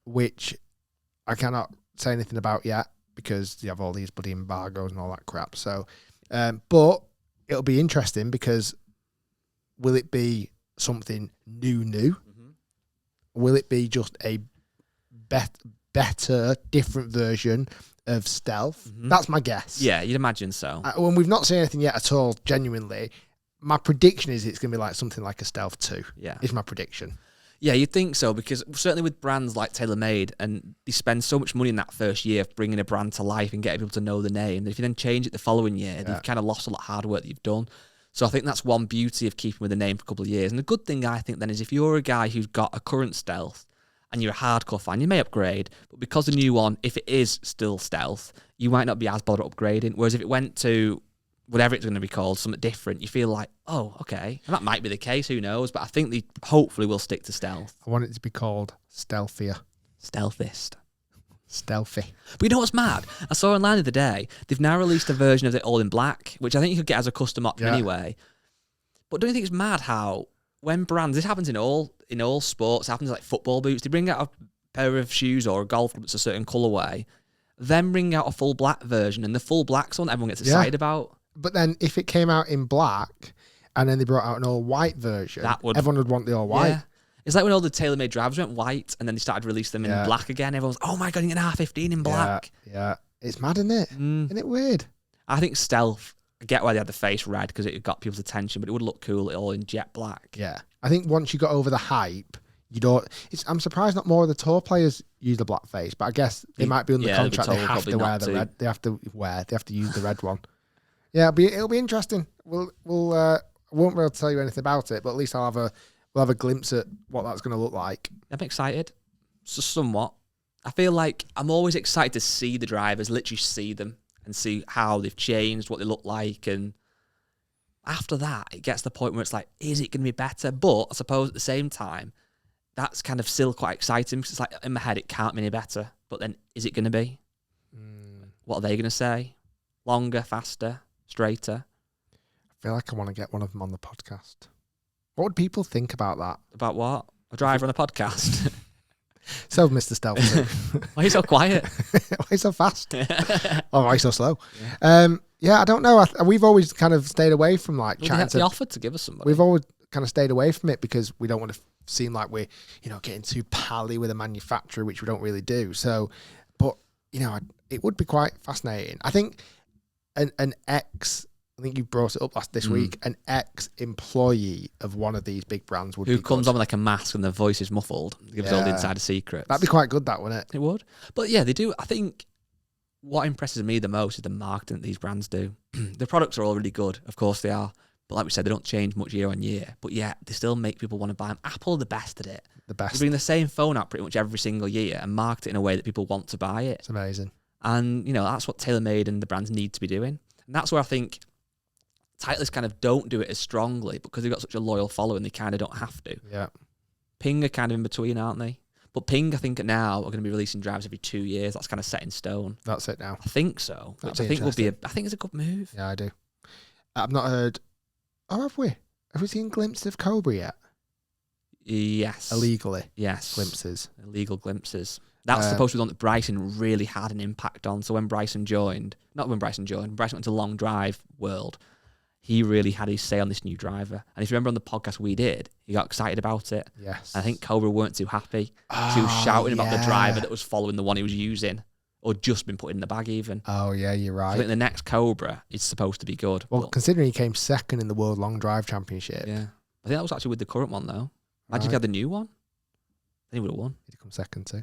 Which I cannot say anything about yet because you have all these bloody embargoes and all that crap. So, but it'll be interesting because will it be something new? Mm-hmm. Will it be just a better, different version of Stealth? Mm-hmm. That's my guess. Yeah, you'd imagine so. When we've not seen anything yet at all, genuinely, my prediction is it's going to be like something like a Stealth 2. Yeah. Is my prediction. Yeah, you'd think so, because certainly with brands like TaylorMade, and they spend so much money in that first year of bringing a brand to life and getting people to know the name, that if you then change it the following year, you've kind of lost a lot of hard work that you've done. So I think that's one beauty of keeping with the name for a couple of years. And the good thing, I think, then, is if you're a guy who's got a current Stealth and you're a hardcore fan, you may upgrade, but because the new one, if it is still Stealth, you might not be as bothered upgrading. Whereas if it went to whatever it's going to be called, something different, you feel like, oh, okay. And that might be the case, who knows? But I think they hopefully will stick to Stealth. I want it to be called Stealthier. Stealthist. Stealthy. But you know what's mad? I saw online the other day, they've now released a version of it all in black, which I think you could get as a custom option anyway. But don't you think it's mad how when brands, this happens in all sports, it happens like football boots, they bring out a pair of shoes or a golf club that's a certain colourway, then bring out a full black version, and the full black's one everyone gets excited about. But then if it came out in black and then they brought out an all-white version, everyone would want the all-white. Yeah. It's like when all the TaylorMade drivers went white and then they started to release them in black again. Everyone's, oh my God, you get an R15 in black. Yeah. It's mad, isn't it? Isn't it weird? I think Stealth, I get why they had the face red because it got people's attention, but it would look cool all in jet black. Yeah. I think once you got over the hype, you don't... I'm surprised not more of the tour players use the black face, but I guess they might be under contract. They have to wear the red. They have to use the red one. Yeah, it'll be interesting. I won't be able to tell you anything about it, but at least we'll have a glimpse at what that's going to look like. I'm excited, so somewhat. I feel like I'm always excited to see the drivers, literally see them and see how they've changed, what they look like, and after that, it gets to the point where it's like, is it going to be better? But I suppose at the same time, that's kind of still quite exciting because it's like in my head, it can't be any better. But then, is it going to be? What are they going to say? Longer, faster? Straighter. I feel like I want to get one of them on the podcast. What would people think about that? About what? A driver on a podcast? So, Mr. Stealth. Why are you so quiet? Why are you so fast? Or why are you so slow? Yeah, I don't know. We've always kind of stayed away from chatting they offered to give us somebody. We've always kind of stayed away from it because we don't want to seem like we're, getting too pally with a manufacturer, which we don't really do. So, but, it would be quite fascinating. I think an ex, I think you brought it up this week, an ex-employee of one of these big brands would be comes good. On with like a mask and their voice is muffled, gives all the insider secrets. That'd be quite good, that, wouldn't it? It would. But yeah, they do. I think what impresses me the most is the marketing that these brands do. The products are all really good. Of course they are. But like we said, they don't change much year on year. But yeah, they still make people want to buy them. Apple are the best at it. The best. They bring the same phone out pretty much every single year and market it in a way that people want to buy it. It's amazing. And, that's what TaylorMade and the brands need to be doing. And that's where I think Titleist kind of don't do it as strongly because they've got such a loyal following, they kind of don't have to. Yeah. Ping are kind of in between, aren't they? But Ping, I think, now are going to be releasing drives every 2 years. That's kind of set in stone. That's it now. I think so. Which I think will be I think it's a good move. Yeah, I do. I've not heard... Oh, have we? Have we seen glimpses of Cobra yet? Yes. Illegally? Yes. Glimpses. Illegal glimpses. That's supposed to be the one that Bryson really had an impact on. So when Bryson went to Long Drive World, he really had his say on this new driver. And if you remember on the podcast we did, he got excited about it. Yes. And I think Cobra weren't too happy. He was shouting about the driver that was following the one he was using, or just been put in the bag even. Oh, yeah, you're right. So I think the next Cobra is supposed to be good. Well, considering he came second in the World Long Drive Championship. Yeah. I think that was actually with the current one, though. Imagine if he had the new one. Then he would have won. He'd come second too.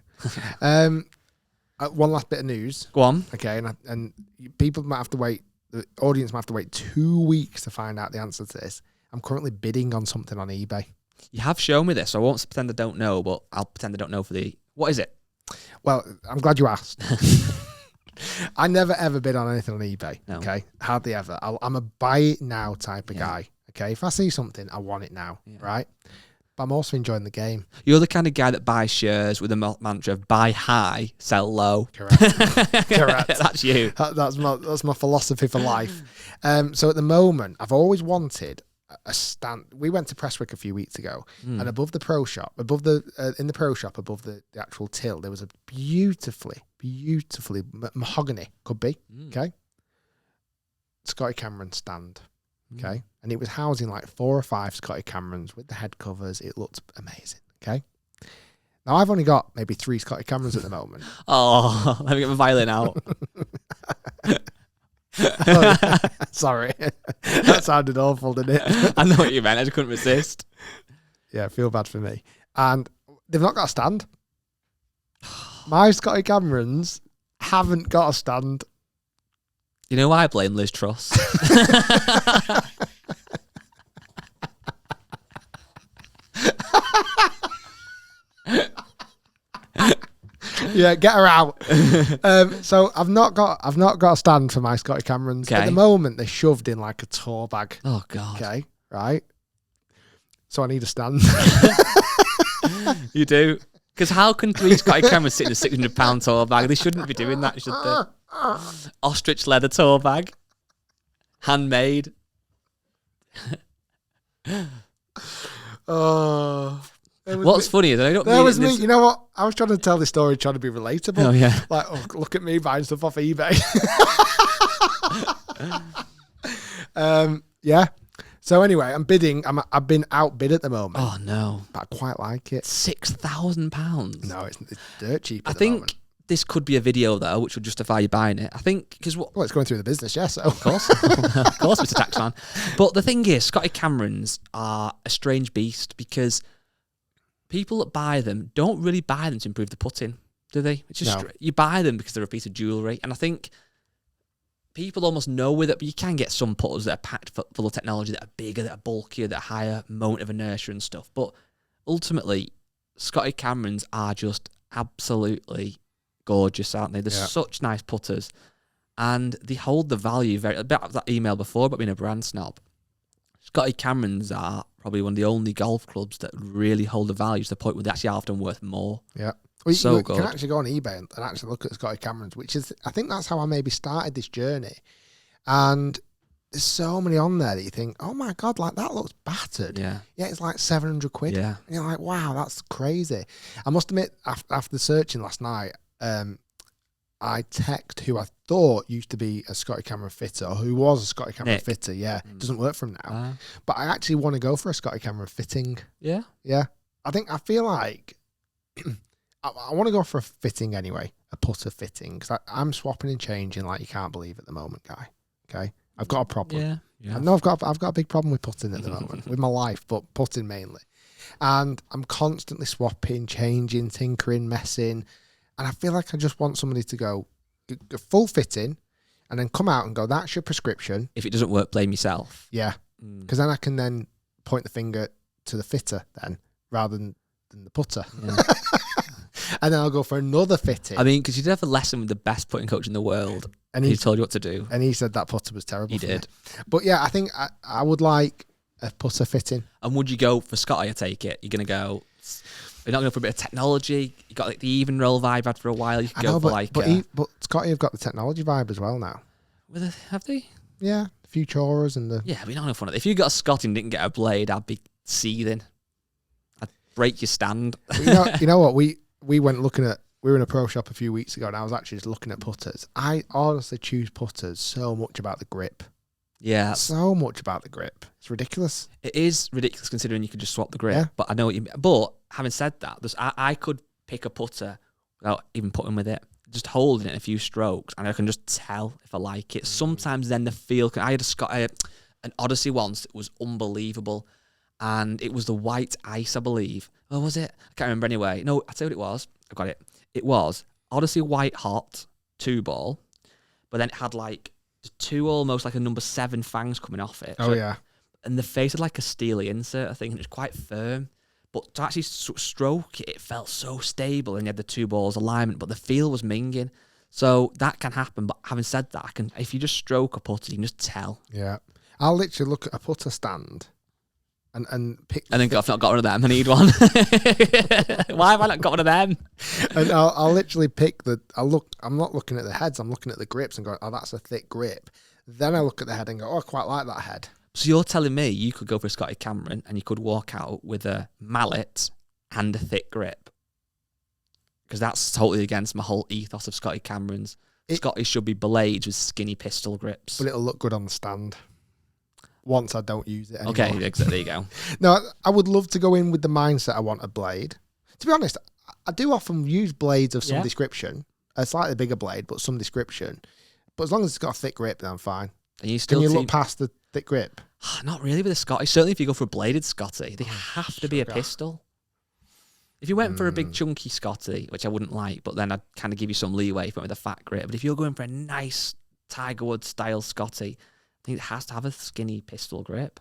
One last bit of news. Go on. Okay, and people might have to wait, the audience might have to wait 2 weeks to find out the answer to this. I'm currently bidding on something on eBay. You have shown me this, so I won't pretend I don't know, but I'll pretend I don't know what is it? Well, I'm glad you asked. I never ever bid on anything on eBay. No. Okay, hardly ever. I'm a buy it now type of guy. Okay, if I see something, I want it now, right? but I'm also enjoying the game. You're the kind of guy that buys shares with the mantra of buy high, sell low. Correct. Correct. That's you. That's my philosophy for life. So at the moment, I've always wanted a stand. We went to Prestwick a few weeks ago, and above the pro shop, in the pro shop, above the actual till, there was a beautifully mahogany, could be, okay, Scotty Cameron stand, okay, and it was housing like 4 or 5 Scotty Camerons with the head covers. It looked amazing, okay. Now I've only got maybe 3 Scotty Camerons at the moment. Oh, let me get my violin out. Sorry, that sounded awful, didn't it? I know what you meant. I just couldn't resist. Yeah, I feel bad for me. And they've not got a stand. My Scotty Camerons haven't got a stand. You know why I blame Liz Truss? Yeah, get her out. So I've not got a stand for my Scotty Camerons. Okay. At the moment, they're shoved in like a tour bag. Oh God. Okay, right. So I need a stand. You do. Because how can 3 Scotty Camerons sit in a £600 tour bag? They shouldn't be doing that, should they? Ostrich leather tour bag. Handmade. Oh. What's funny is I don't That mean was it me. this- You know what? I was trying to tell this story, trying to be relatable. Oh, yeah. Like, oh, look at me buying stuff off eBay. Yeah. So anyway, I'm bidding. I've been outbid at the moment, Oh, no. but I quite like it. £6,000. No, it's dirt cheap. I At the think moment. this could be a video, though, which would justify you buying it. I think, because what... Well, it's going through the business, yeah. So Of course, of course, Mr. Taxman. But the thing is, Scotty Camerons are a strange beast because people that buy them don't really buy them to improve the putting, do they? It's just No. you buy them because they're a piece of jewellery, and I think people almost know with it. But you can get some putters that are packed full of technology, that are bigger, that are bulkier, that are higher moment of inertia and stuff. But ultimately, Scotty Camerons are just absolutely gorgeous, aren't they? They're Yeah. such nice putters. And they hold the value very. About that email before about being a brand snob. Scotty Camerons are probably one of the only golf clubs that really hold the value to the point where they actually are often worth more. yeah. Well, So you can good. actually go on eBay and actually look at Scotty Camerons, which is, I think that's how I maybe started this journey. And there's so many on there that you think, oh my God, like that looks battered. Yeah. Yeah, it's like 700 quid. Yeah. And you're like, wow, that's crazy. I must admit, after searching last night, I text who I thought used to be a Scotty Cameron fitter, or who was a Scotty Cameron Nick. fitter. Yeah, doesn't work for him now. Ah. But I actually want to go for a Scotty Cameron fitting. Yeah. Yeah, I feel like I want to go for a fitting anyway, a putter fitting, because I'm swapping and changing like you can't believe at the moment, guy. Okay, I've got a problem. Yeah. Yeah. I know I've got a big problem with putting at the moment, with my life, but putting mainly. And I'm constantly swapping, changing, tinkering, messing. And I feel like I just want somebody to go full fitting and then come out and go, that's your prescription. If it doesn't work, blame yourself. Yeah. Because then I can then point the finger to the fitter then, rather than the putter. Yeah. And then I'll go for another fitting. I mean, because you did have a lesson with the best putting coach in the world, and he told you what to do. And he said that putter was terrible. He for did. me. But yeah, I think I would like a putter fitting. And would you go for Scotty? I take it you're gonna go. You're not going for a bit of technology. You got like the even roll vibe had for a while. You could go for but Scotty have got the technology vibe as well now. Have they? Yeah, the Futuras and the. Yeah, but you're not going for it. If you got a Scotty and didn't get a blade, I'd be seething. I'd break your stand. You know what? We went looking at. We were in a pro shop a few weeks ago, and I was actually just looking at putters. I honestly choose putters so much about the grip. Yeah, So much about the grip. It's ridiculous. it is ridiculous considering you could just swap the grip. Yeah. But I know what you mean. But having said that, I could pick a putter without even putting with it, just holding it in a few strokes, and I can just tell if I like it. Sometimes then the feel. I had an Odyssey once that was unbelievable, and it was the white ice, I believe. Oh, was it? I can't remember anyway. No, I'll tell you what it was. I've got it. It was Odyssey White Hot 2-ball, but then it had like 2 almost like a number 7 fangs coming off it. Oh, So- yeah. And the face had like a steely insert, I think, and it was quite firm. But to actually stroke it, it felt so stable, and you had the 2 balls alignment, but the feel was minging. So that can happen. But having said that, if you just stroke a putter, you can just tell. Yeah. I'll literally look at a putter stand and pick. And then I've not got one of them. I need one. Why have I not got one of them? And I'll literally pick I'm not looking at the heads. I'm looking at the grips and going, oh, that's a thick grip. Then I look at the head and go, oh, I quite like that head. So you're telling me you could go for a Scotty Cameron and you could walk out with a mallet and a thick grip? Because that's totally against my whole ethos of Scotty Camerons. Scotty should be blades with skinny pistol grips. But it'll look good on the stand. Once I don't use it anymore. Okay, there you go. No, I would love to go in with the mindset I want a blade. To be honest, I do often use blades of some description. A slightly bigger blade, but some description. But as long as it's got a thick grip, then I'm fine. And you Can you look past the thick grip? Not really with a Scotty. Certainly if you go for a bladed Scotty, they have to be a pistol. If you went for a big chunky Scotty, which I wouldn't like, but then I'd kind of give you some leeway if you went with a fat grip. But if you're going for a nice Tiger Woods style Scotty, I think it has to have a skinny pistol grip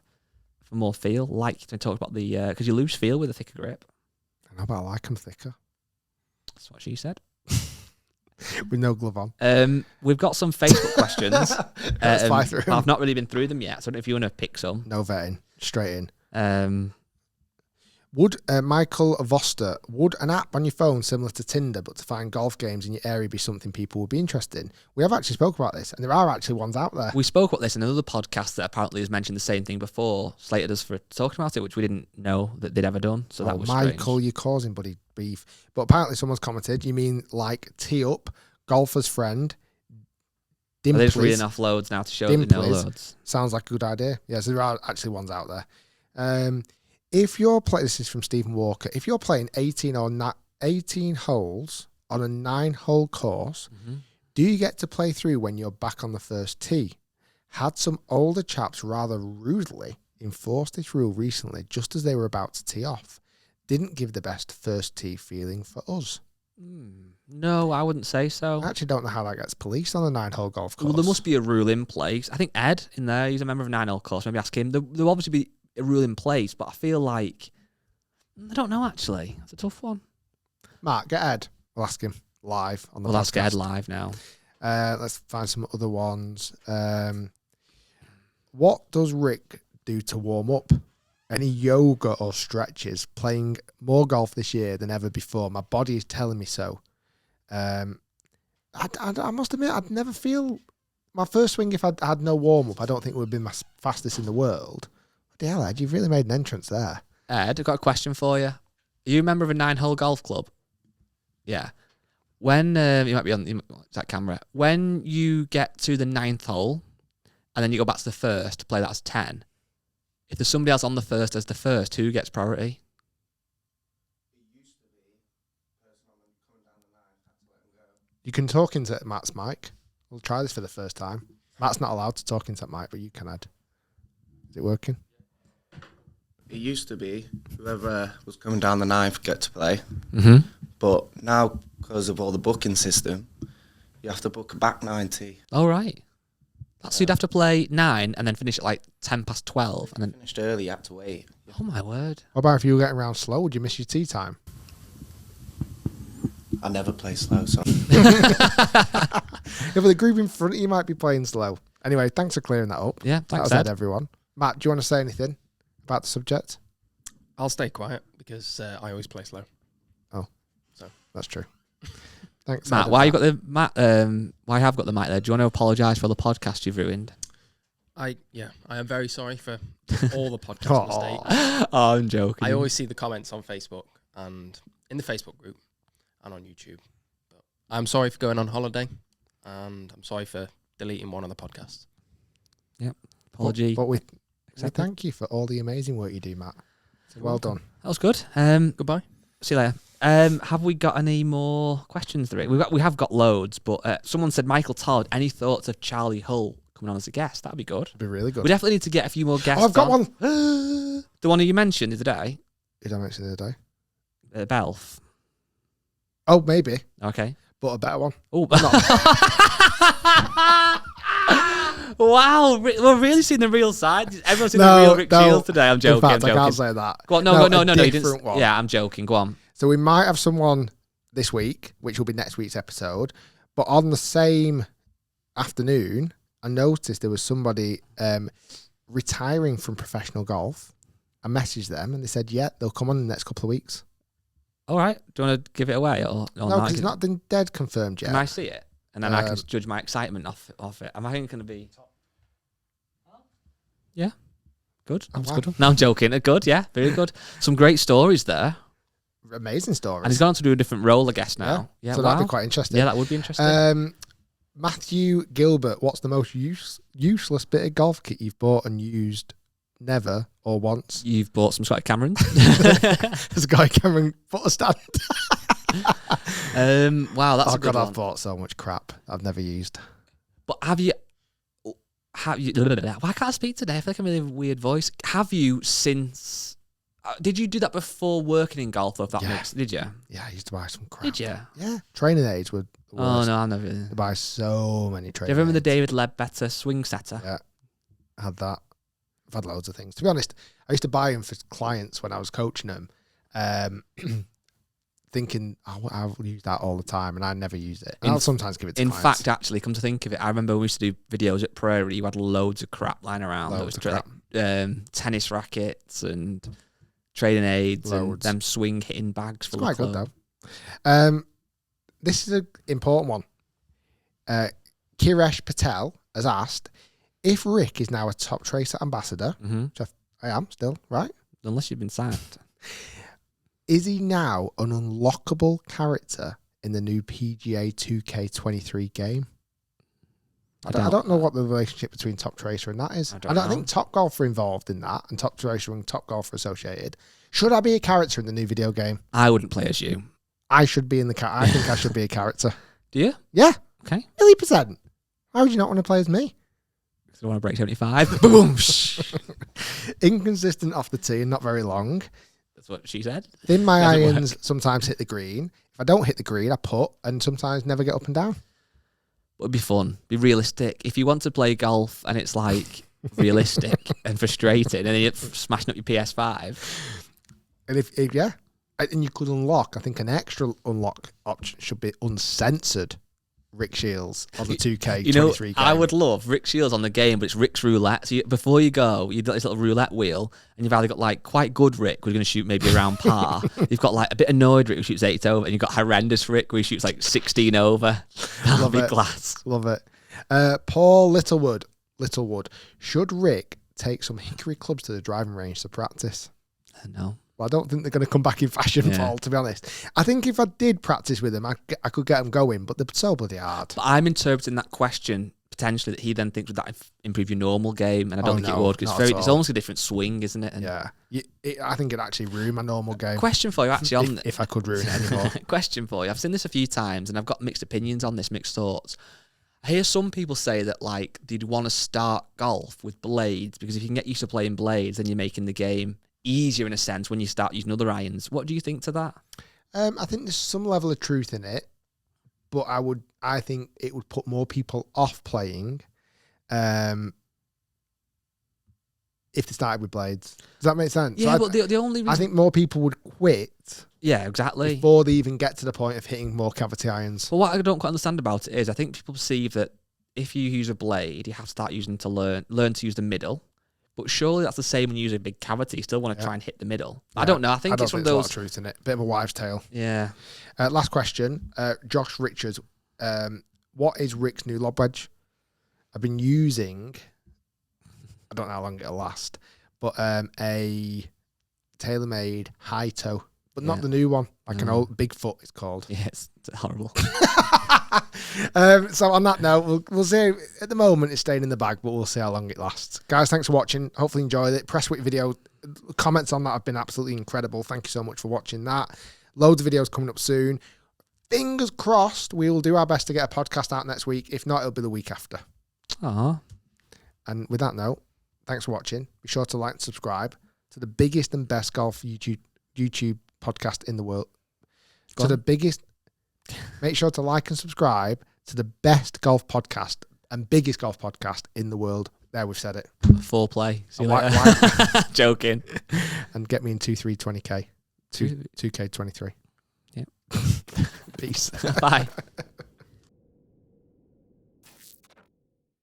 for more feel. Like I talked about because you lose feel with a thicker grip. I know, but I like them thicker. That's what she said. With no glove on. We've got some Facebook questions. Let's fly through them. I've not really been through them yet, so I don't know if you want to pick some. No vetting, straight in. Would Michael Voster, would an app on your phone similar to Tinder but to find golf games in your area be something people would be interested in? We have actually spoke about this, and there are actually ones out there. We spoke about this in another podcast that apparently has mentioned the same thing before, slated us for talking about it, which we didn't know that they'd ever done. So that was Michael, strange. you're causing buddy beef. But apparently someone's commented, you mean like tee up, golfer's friend, Are they just Dimplies. reading off loads now to show that they know loads? Sounds like a good idea. Yes, there are actually ones out there. If you're playing, this is from Stephen Walker, if you're playing 18 holes on a 9-hole course, do you get to play through when you're back on the first tee? Had some older chaps rather rudely enforce this rule recently just as they were about to tee off. Didn't give the best first tee feeling for us. No, I wouldn't say so. I actually don't know how that gets policed on a 9-hole golf course. Well, there must be a rule in place. I think Ed in there, he's a member of a 9-hole course. Maybe ask him. There'll obviously be a rule in place, but I feel like I don't know. Actually, it's a tough one. Mark, get Ed. We'll ask him live on the podcast. We'll ask Ed live now. Let's find some other ones. What does Rick do to warm up? Any yoga or stretches? Playing more golf this year than ever before. My body is telling me so. I must admit, I'd never feel my first swing if I'd had no warm up. I don't think it would have been my fastest in the world. What the hell, Ed? You've really made an entrance there. Ed, I've got a question for you. Are you a member of a 9-hole golf club? Yeah. When you might be on that camera. When you get to the 9th hole, and then you go back to the first to play that as 10. If there's somebody else on the first as the first, who gets priority? You can talk into Matt's mic. We'll try this for the first time. Matt's not allowed to talk into that mic, but you can, Ed. Is it working? It used to be whoever was coming down the 9th get to play. Mm-hmm. But now, because of all the booking system, you have to book a back 90. All right. So you'd have to play 9 and then finish at like 10 past 12. And then Finished early, you had to wait. Oh, my word. What about if you were getting around slow? Would you miss your tee time? I never play slow, so. If the group in front of you might be playing slow. Anyway, thanks for clearing that up. Yeah, That thanks, was Ed. Ed, everyone. Matt, do you want to say anything about the subject? I'll stay quiet because I always play slow. That's true. Thanks, Matt, Ed. why have got the mic there? Do you want to apologise for the podcast you've ruined? I am very sorry for all the podcast mistakes. Oh, I'm joking. I always see the comments on Facebook and in the Facebook group and on YouTube. But I'm sorry for going on holiday, and I'm sorry for deleting one of the podcasts. Yep. Apology. But we thank you for all the amazing work you do, Matt. Well done. That was good. Goodbye. See you later. Have we got any more questions, Rick? We have got loads, but someone said Michael Todd. Any thoughts of Charlie Hull coming on as a guest? That'd be good. It'd be really good. We definitely need to get a few more guests. Oh, I've got on. one. The one you mentioned the other day, Did I mention the other day? Belf. Oh, maybe, Okay. but a better one. Oh, wow! We're really seeing the real side. Everyone's seen the real Rick Shiels today. I'm joking. In fact, I'm joking. I can't say that. Go on, no. a You different didn't. one. Yeah, I'm joking. Go on. So we might have someone this week, which will be next week's episode. But on the same afternoon, I noticed there was somebody retiring from professional golf I messaged them and they said, yeah, they'll come on in the next couple of weeks. All right. Do you want to give it away? Or No, because it's not been dead confirmed yet. Can I see it? And then I can judge my excitement off it. Am I going to be... Yeah. Good. That was good. No, I'm joking. Good, yeah. Very good. Some great stories there. Amazing stories. And he's gone to do a different role, I guess, now. Yeah, so that'd be quite interesting. Yeah, that would be interesting. Matthew Gilbert, what's the most useless bit of golf kit you've bought and used never or once? You've bought some Scotty Camerons. Scotty Cameron foot stand. Wow, that's a good one. I've bought so much crap I've never used. But have you... Why can't I speak today? I feel like I'm in a really weird voice. Have you since... did you do that before working in golf? Or if that makes... Did you? Yeah, I used to buy some crap. Did you? Yeah. Training aids were the worst. Oh, no, I never... I buy so many training aids. Do you remember the David Ledbetter swing setter? Yeah, I had that. I've had loads of things. To be honest, I used to buy them for clients when I was coaching them, thinking, I'll use that all the time, and I never use it. I'll sometimes give it to clients. In fact, actually, come to think of it, I remember we used to do videos at Prairie. You had loads of crap lying around. Loads of crap. Tennis rackets and training aids and them swing hitting bags full of clothes. Quite good, though. This is an important one. Kiresh Patel has asked, if Rick is now a Top Tracer ambassador, which I am still, right? Unless you've been signed. Is he now an unlockable character in the new PGA 2K23 game? I don't know what the relationship between Top Tracer and that is. I don't think Top Golf are involved in that, and Top Tracer and Top Golf are associated. Should I be a character in the new video game? I wouldn't play as you. I should be in the I think I should be a character. Do you? Yeah. Okay. 1,000,000%. Why would you not want to play as me? Because I want to break 75. Boom. Inconsistent off the tee and not very long. That's what she said. Then my irons sometimes hit the green. If I don't hit the green, I putt, and sometimes never get up and down. But it'd be fun. Be realistic. If you want to play golf and it's like realistic and frustrating, and then you're smashing up your PS5. And if and you could unlock, I think an extra unlock option should be uncensored Rick Shiels on the 2K23 game. I would love Rick Shiels on the game, but it's Rick's roulette. So before you go, you've got this little roulette wheel, and you've either got like quite good Rick, who's going to shoot maybe around par. You've got like a bit annoyed Rick, who shoots 8 over, and you've got horrendous Rick, where he shoots like 16 over. That'll be class. Love it. Paul Littlewood. Should Rick take some hickory clubs to the driving range to practice? No. Well, I don't think they're going to come back in fashion, Paul, to be honest. I think if I did practice with them, I could get them going, but they're so bloody hard. But I'm interpreting that question potentially that he then thinks would that improve your normal game, and I don't think it would, because it's almost a different swing, isn't it? And I think it'd actually ruin my normal game. Question for you, actually, on if I could ruin it anymore. Question for you. I've seen this a few times, and I've got mixed opinions on this, mixed thoughts. I hear some people say that like they'd want to start golf with blades, because if you can get used to playing blades, then you're making the game easier in a sense when you start using other irons. What do you think to that? I think there's some level of truth in it, but I think it would put more people off playing if they started with blades. Does that make sense? Yeah, so but the only reason... I think more people would quit. Yeah, exactly. Before they even get to the point of hitting more cavity irons. Well, what I don't quite understand about it is I think people perceive that if you use a blade, you have to start using to learn to use the middle. But surely that's the same when you use a big cavity. You still want to try and hit the middle. Yeah. I don't know. I think it's one of those... There's a lot of truth in it. Bit of a wives' tale. Yeah. Last question. Josh Richards. What is Rick's new lob wedge? I've been using... I don't know how long it'll last. But a tailor-made high toe. But not the new one. Like an old Bigfoot, it's called. Yeah, it's horrible. So on that note, we'll see. At the moment, it's staying in the bag, but we'll see how long it lasts. Guys, thanks for watching. Hopefully you enjoyed it. Press Wit video. Comments on that have been absolutely incredible. Thank you so much for watching that. Loads of videos coming up soon. Fingers crossed, we will do our best to get a podcast out next week. If not, it'll be the week after. And with that note, thanks for watching. Be sure to like and subscribe to the biggest and best golf YouTube podcast in the world. Make sure to like and subscribe to the best golf podcast and biggest golf podcast in the world. There, we've said it. Foreplay. See you later. Joking. And get me in 2K23. 2K23. Yeah. Peace. Bye.